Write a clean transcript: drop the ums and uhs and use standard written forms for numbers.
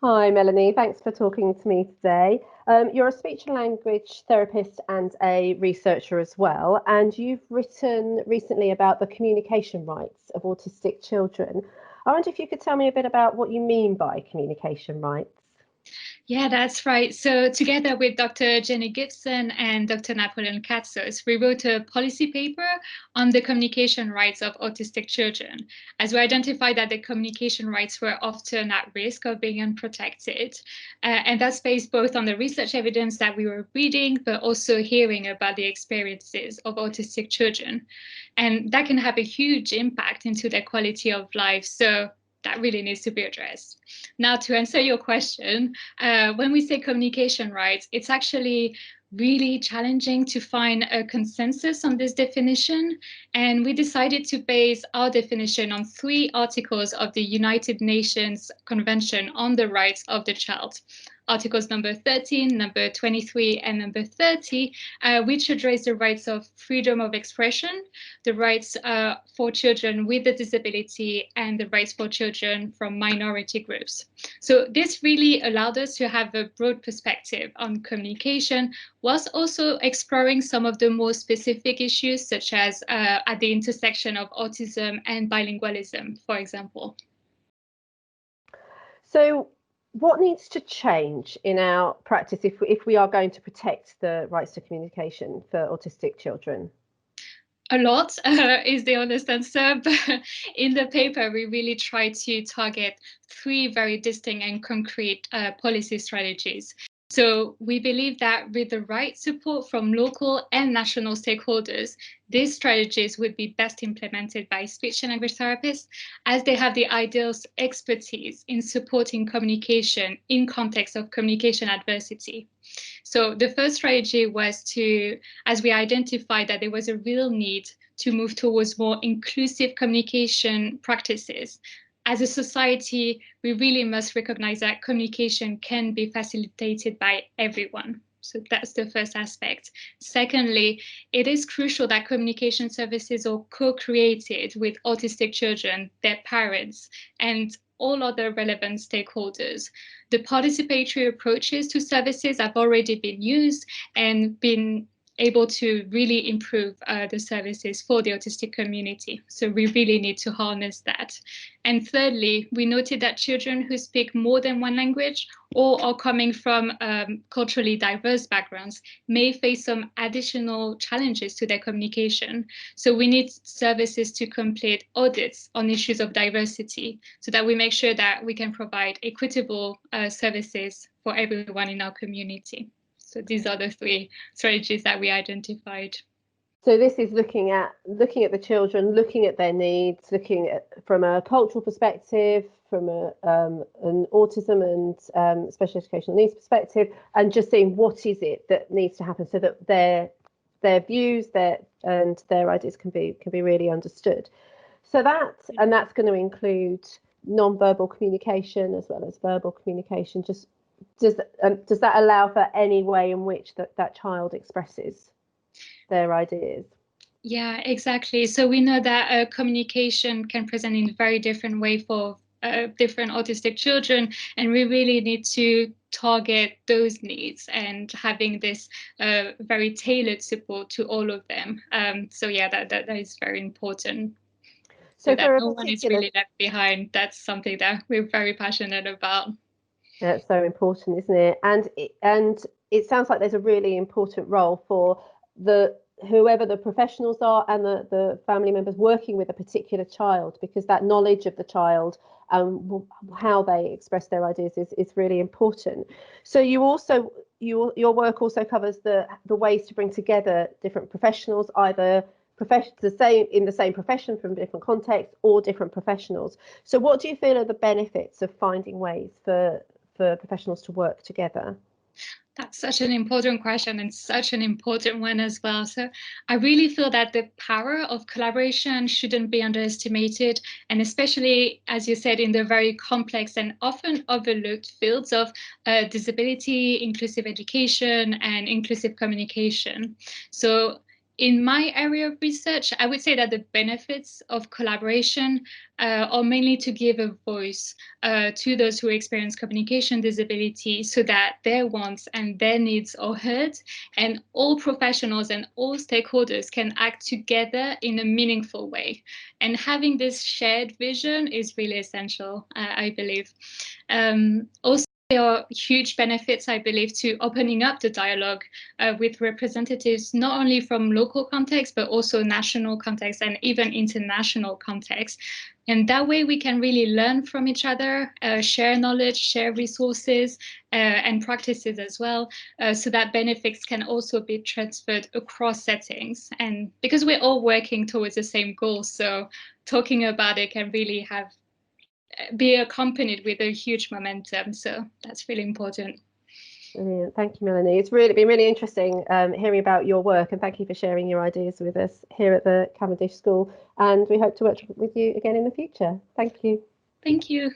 Hi, Melanie. Thanks for talking to me today. You're a speech and language therapist and a researcher as well, and you've written recently about the communication rights of autistic children. I wonder if you could tell me a bit about what you mean by communication rights. Yeah, that's right. So, together with Dr. Jenny Gibson and Dr. Napoleon Katsos, we wrote a policy paper on the communication rights of autistic children, as we identified that the communication rights were often at risk of being unprotected. And that's based both on the research evidence that we were reading, but also hearing about the experiences of autistic children. And that can have a huge impact into their quality of life. So, that really needs to be addressed. Now, to answer your question, when we say communication rights, it's actually really challenging to find a consensus on this definition. And we decided to base our definition on three articles of the United Nations Convention on the Rights of the Child. Articles number 13, number 23, and number 30, which address the rights of freedom of expression, the rights for children with a disability, and the rights for children from minority groups. So this really allowed us to have a broad perspective on communication, whilst also exploring some of the more specific issues, such as at the intersection of autism and bilingualism, for example. So, what needs to change in our practice if we are going to protect the rights to communication for autistic children? A lot is the honest answer, but in the paper, we really try to target three very distinct and concrete policy strategies. So we believe that with the right support from local and national stakeholders, these strategies would be best implemented by speech and language therapists, as they have the ideal expertise in supporting communication in context of communication adversity. So the first strategy was to, as we identified that there was a real need to move towards more inclusive communication practices. As a society, we really must recognize that communication can be facilitated by everyone. So that's the first aspect. Secondly, it is crucial that communication services are co-created with autistic children, their parents, and all other relevant stakeholders. The participatory approaches to services have already been used and been able to really improve the services for the autistic community. So we really need to harness that. And thirdly, we noted that children who speak more than one language or are coming from culturally diverse backgrounds may face some additional challenges to their communication. So we need services to complete audits on issues of diversity so that we make sure that we can provide equitable services for everyone in our community. So these are the three strategies that we identified. So this is looking at the children, looking at their needs, looking at from a cultural perspective, from an autism and special educational needs perspective, and just seeing what is it that needs to happen so that their views, their ideas can be really understood. So that's going to include non-verbal communication as well as verbal communication. Just does that allow for any way in which that child expresses their ideas? Yeah, exactly. So we know that communication can present in a very different way for different autistic children, and we really need to target those needs and having this very tailored support to all of them. So yeah, that is very important. So So that for a no one is particular, really left behind. That's something that we're very passionate about. that's so important, isn't it? And it sounds like there's a really important role for the whoever the professionals are and the family members working with a particular child, because that knowledge of the child how they express their ideas is really important. So your work also covers the ways to bring together different professionals, either the same profession from different contexts or different professionals. So what do you feel are the benefits of finding ways for professionals to work together? That's such an important question and such an important one as well. So I really feel that the power of collaboration shouldn't be underestimated. And especially, as you said, in the very complex and often overlooked fields of disability, inclusive education, and inclusive communication. So in my area of research, I would say that the benefits of collaboration are mainly to give a voice to those who experience communication disability so that their wants and their needs are heard, and all professionals and all stakeholders can act together in a meaningful way. And having this shared vision is really essential, I believe. Also, there are huge benefits, I believe, to opening up the dialogue with representatives, not only from local context, but also national context and even international context. And that way we can really learn from each other, share knowledge, share resources and practices as well, so that benefits can also be transferred across settings. And because we're all working towards the same goal, so talking about it can really be accompanied with a huge momentum. So that's really important. Brilliant. Thank you, Melanie. It's really been really interesting hearing about your work, and thank you for sharing your ideas with us here at the Cavendish School. And we hope to work with you again in the future. Thank you. Thank you.